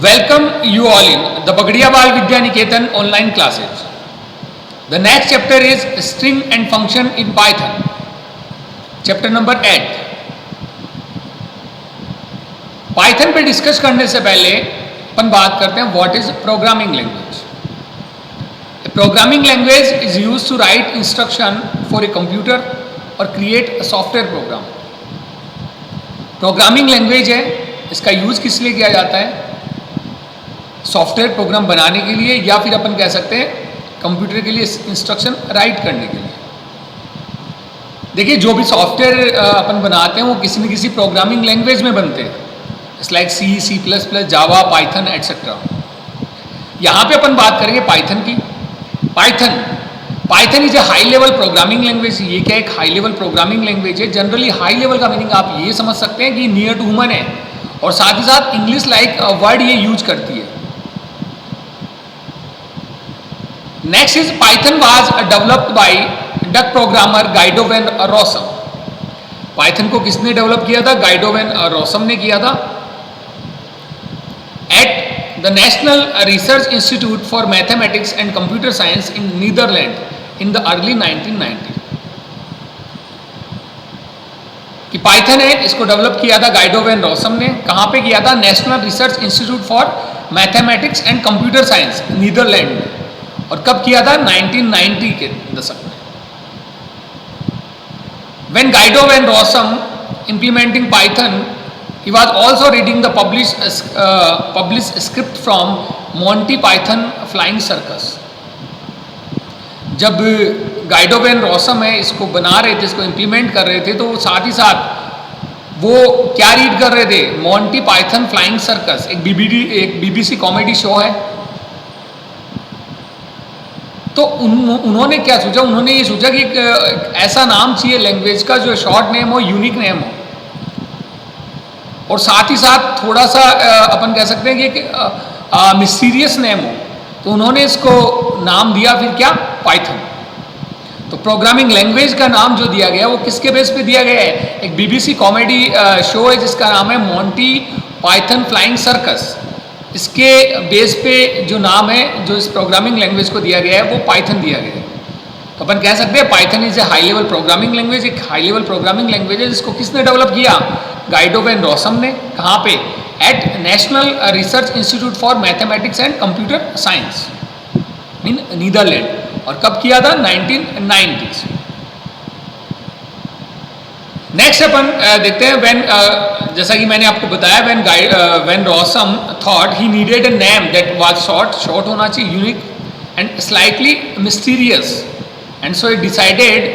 Welcome you all in the Bagdiya Bal Vidya Niketan online classes. The next chapter is string and function in Python. Chapter number 8. Python पे discuss करने से पहले अपन बात करते हैं what is programming language. Programming language is use to write instruction for a computer और create a software program. Programming language है, इसका यूज किस लिए किया जाता है? सॉफ्टवेयर प्रोग्राम बनाने के लिए, या फिर अपन कह सकते हैं कंप्यूटर के लिए इंस्ट्रक्शन राइट करने के लिए. देखिए, जो भी सॉफ्टवेयर अपन बनाते हैं वो किसी न किसी प्रोग्रामिंग लैंग्वेज में बनते हैं. It's like C, C++, Java, Python etcetera. यहाँ पे अपन बात करेंगे पाइथन की. Python is a high level programming language. ये क्या एक हाई लेवल प्रोग्रामिंग लैंग्वेज है. जनरली हाई लेवल का मीनिंग आप ये समझ सकते हैं कि नियर टू ह्यूमन है, और साथ ही साथ इंग्लिश लाइक वर्ड ये यूज करती है. Next is Python was developed by Dutch programmer Guido van Rossum. Python को किसने डेवलप किया था? गाइडो वैन रॉसम ने किया था. At the National Research Institute for Mathematics and Computer Science in Netherland in the early 1990. कि पाइथन है, इसको डेवलप किया था गाइडो वैन रॉसम ने. कहाँ पे किया था? National Research Institute for Mathematics and Computer Science Netherland में. और कब किया था? 1990 के दशक में. When Guido van Rossum implementing Python, he was also reading the published script from Monty Python Flying Circus. जब गाइडो वैन रॉसम है इसको बना रहे थे, इसको इम्प्लीमेंट कर रहे थे, तो साथ ही साथ वो क्या रीड कर रहे थे? मॉन्टी पाइथन फ्लाइंग सर्कस, एक BBC कॉमेडी शो है. तो उन्होंने क्या सोचा? उन्होंने ये सोचा कि एक ऐसा नाम चाहिए लैंग्वेज का जो शॉर्ट नेम हो, यूनिक नेम हो, और साथ ही साथ थोड़ा सा अपन कह सकते हैं कि एक मिस्टीरियस नेम हो. तो उन्होंने इसको नाम दिया फिर क्या? पाइथन. तो प्रोग्रामिंग लैंग्वेज का नाम जो दिया गया वो किसके बेस पे दिया गया है? एक BBC कॉमेडी शो है जिसका नाम है मॉन्टी पाइथन फ्लाइंग सर्कस. इसके बेस पे जो नाम है, जो इस प्रोग्रामिंग लैंग्वेज को दिया गया है, वो पाइथन दिया गया है. तो अपन कह सकते हैं Python is a high level programming language. एक हाई लेवल प्रोग्रामिंग लैंग्वेज है जिसको किसने डेवलप किया? गाइडो वैन रॉसम ने. कहाँ पे? At National Research Institute for Mathematics and Computer Science in Netherland. और कब किया था? 1990s. नेक्स्ट अपन देखते हैं व्हेन, जैसा कि मैंने आपको बताया, when Rossum thought he needed a name that was short होना चाहिए, unique and slightly mysterious, and so he decided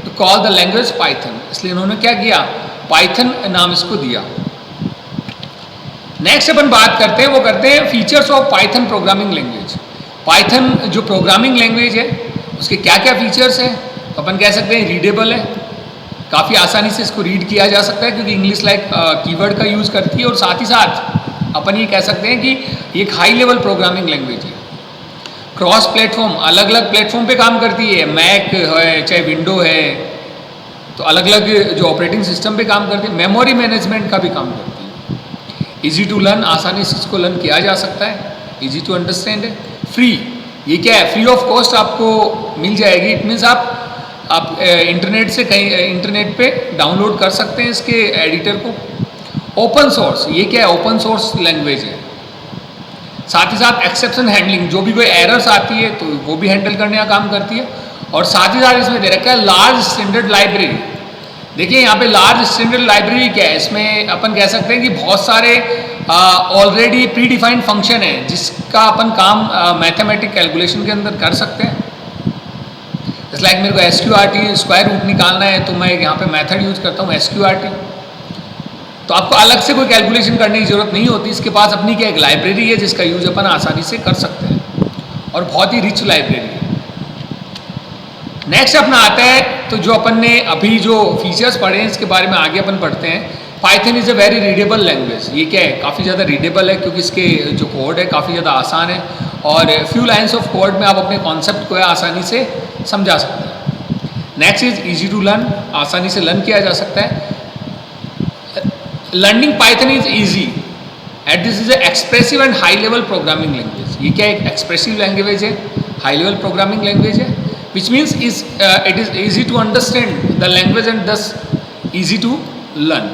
to call the language Python. इसलिए उन्होंने क्या किया? पाइथन नाम इसको दिया. नेक्स्ट अपन बात करते हैं, वो करते हैं features of Python programming language. Python जो प्रोग्रामिंग लैंग्वेज है उसके क्या क्या फीचर्स हैं? तो अपन कह सकते हैं रीडेबल है, काफ़ी आसानी से इसको रीड किया जा सकता है क्योंकि इंग्लिश लाइक कीवर्ड का यूज़ करती है. और साथ ही साथ अपन ये कह सकते हैं कि ये एक हाई लेवल प्रोग्रामिंग लैंग्वेज है. क्रॉस प्लेटफॉर्म, अलग अलग प्लेटफॉर्म पे काम करती है. मैक है चाहे विंडो है, तो अलग अलग जो ऑपरेटिंग सिस्टम पे काम करती है. मेमोरी मैनेजमेंट का भी काम करती है. ईजी टू लर्न, आसानी से इसको लर्न किया जा सकता है. ईजी टू अंडरस्टैंड है. फ्री, ये क्या है? फ्री ऑफ कॉस्ट आपको मिल जाएगी. इट मीन्स आप इंटरनेट से कहीं इंटरनेट पे डाउनलोड कर सकते हैं इसके एडिटर को. ओपन सोर्स, ये क्या है? ओपन सोर्स लैंग्वेज है. साथ ही साथ एक्सेप्शन हैंडलिंग, जो भी कोई एरर्स आती है तो वो भी हैंडल करने का काम करती है. और साथ ही साथ इसमें दे रखा है लार्ज स्टैंडर्ड लाइब्रेरी. देखिए यहाँ पे लार्ज स्टैंडर्ड लाइब्रेरी क्या है? इसमें अपन कह सकते हैं कि बहुत सारे ऑलरेडी प्री डिफाइंड फंक्शन है जिसका अपन काम मैथमेटिक कैलकुलेशन के अंदर कर सकते हैं. इट्स लाइक मेरे को SQRT स्क्वायर रूट निकालना है तो मैं यहाँ पे मेथड यूज करता हूँ SQRT. तो आपको अलग से कोई कैलकुलेशन करने की ज़रूरत नहीं होती. इसके पास अपनी क्या एक लाइब्रेरी है जिसका यूज अपन आसानी से कर सकते हैं, और बहुत ही रिच लाइब्रेरी है. नेक्स्ट अपना आता है, तो जो अपन ने अभी जो फीचर्स पढ़े हैं इसके बारे में आगे अपन पढ़ते हैं. Python is a very readable language. ये क्या है? काफ़ी ज़्यादा रीडेबल है क्योंकि इसके जो कोड है काफ़ी ज़्यादा आसान है, और फ्यू लाइन्स ऑफ कोड में आप अपने कॉन्सेप्ट को आसानी से समझा सकते हैं. Next is easy to learn, आसानी से लर्न किया जा सकता है. Learning Python is easy. At this is expressive and high level programming language. ये क्या एक एक्सप्रेसिव लैंग्वेज है, हाई लेवल प्रोग्रामिंग लैंग्वेज है, which means it is easy to understand the language and thus easy to learn.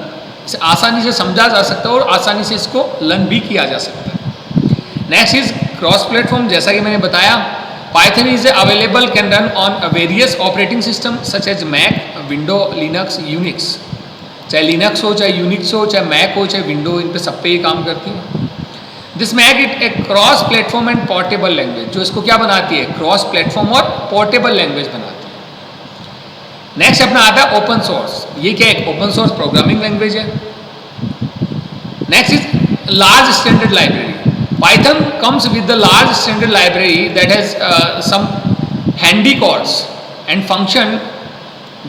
इसे आसानी से समझा जा सकता है और आसानी से इसको लर्न भी किया जा सकता है। Next is cross platform. जैसा कि मैंने बताया, Python is available can run on various operating system such as Mac, Window, Linux, Unix. चाहे लिनक्स हो, चाहे यूनिक्स हो, चाहे मैक हो, चाहे विंडो, इन पे सब पे ये काम करती है। This make it a cross platform and portable language, जो इसको क्या बनाती है, क्रॉस प्लेटफॉर्म और पोर्टेबल लैंग्वेज बनाती है। नेक्स्ट अपना आता है ओपन सोर्स। ये क्या एक ओपन सोर्स प्रोग्रामिंग लैंग्वेज है। Next is large standard library. Python comes with the large standard library that has some handy codes and function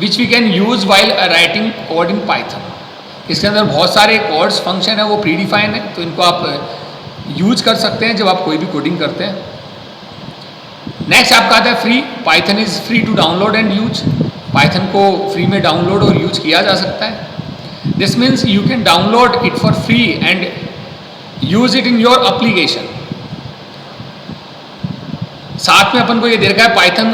which we can use while writing code in Python. इसके अंदर बहुत सारे codes function है, वो pre define है, तो इनको आप यूज कर सकते हैं जब आप कोई भी कोडिंग करते हैं। नेक्स्ट आपका आता है free. Python is free to download and use. Python को फ्री में डाउनलोड और यूज किया जा सकता है। This means you can download it for free and use it in your application. साथ में अपन को ये दे रखा है Python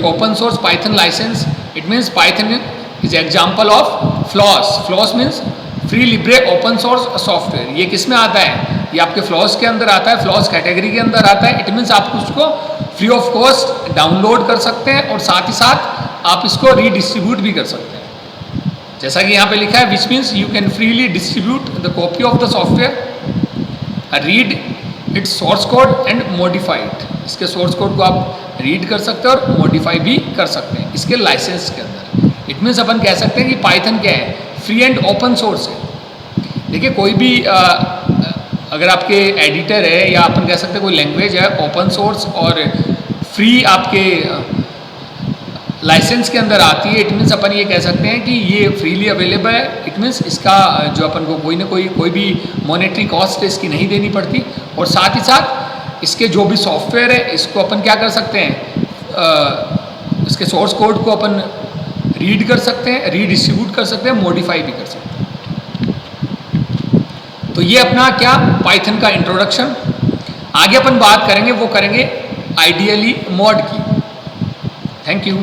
open source Python license. It means Python is example of FLOSS. FLOSS means free libre open source software. ये किस में आता है, ये आपके फ्लॉस के अंदर आता है, फ्लॉस कैटेगरी के अंदर आता है। इट मीन्स आप उसको फ्री ऑफ कॉस्ट डाउनलोड कर सकते हैं और साथ ही साथ आप इसको रीडिस्ट्रीब्यूट भी कर सकते हैं, जैसा कि यहाँ पे लिखा है, which means you can freely distribute the copy of the software, read it's source code and modify it. इसके सोर्स कोड को आप रीड कर सकते हैं और मॉडिफाई भी कर सकते हैं इसके लाइसेंस के अंदर। इट मीन्स अपन कह सकते हैं कि पाइथन क्या है, फ्री एंड ओपन सोर्स है। देखिए कोई भी अगर आपके एडिटर है या अपन कह सकते हैं कोई लैंग्वेज है ओपन सोर्स और फ्री आपके लाइसेंस के अंदर आती है, इट मीन्स अपन ये कह सकते हैं कि ये फ्रीली अवेलेबल है। इट मीन्स इसका जो अपन को कोई भी मॉनेटरी कॉस्ट इसकी नहीं देनी पड़ती, और साथ ही साथ इसके जो भी सॉफ्टवेयर है इसको अपन क्या कर सकते हैं, इसके सोर्स कोड को अपन रीड कर सकते हैं, रीडिस्ट्रीब्यूट कर सकते हैं, मॉडिफाई भी कर सकते हैं। तो ये अपना क्या पाइथन का इंट्रोडक्शन। आगे अपन बात करेंगे वो करेंगे आइडियली मॉड की। Thank you.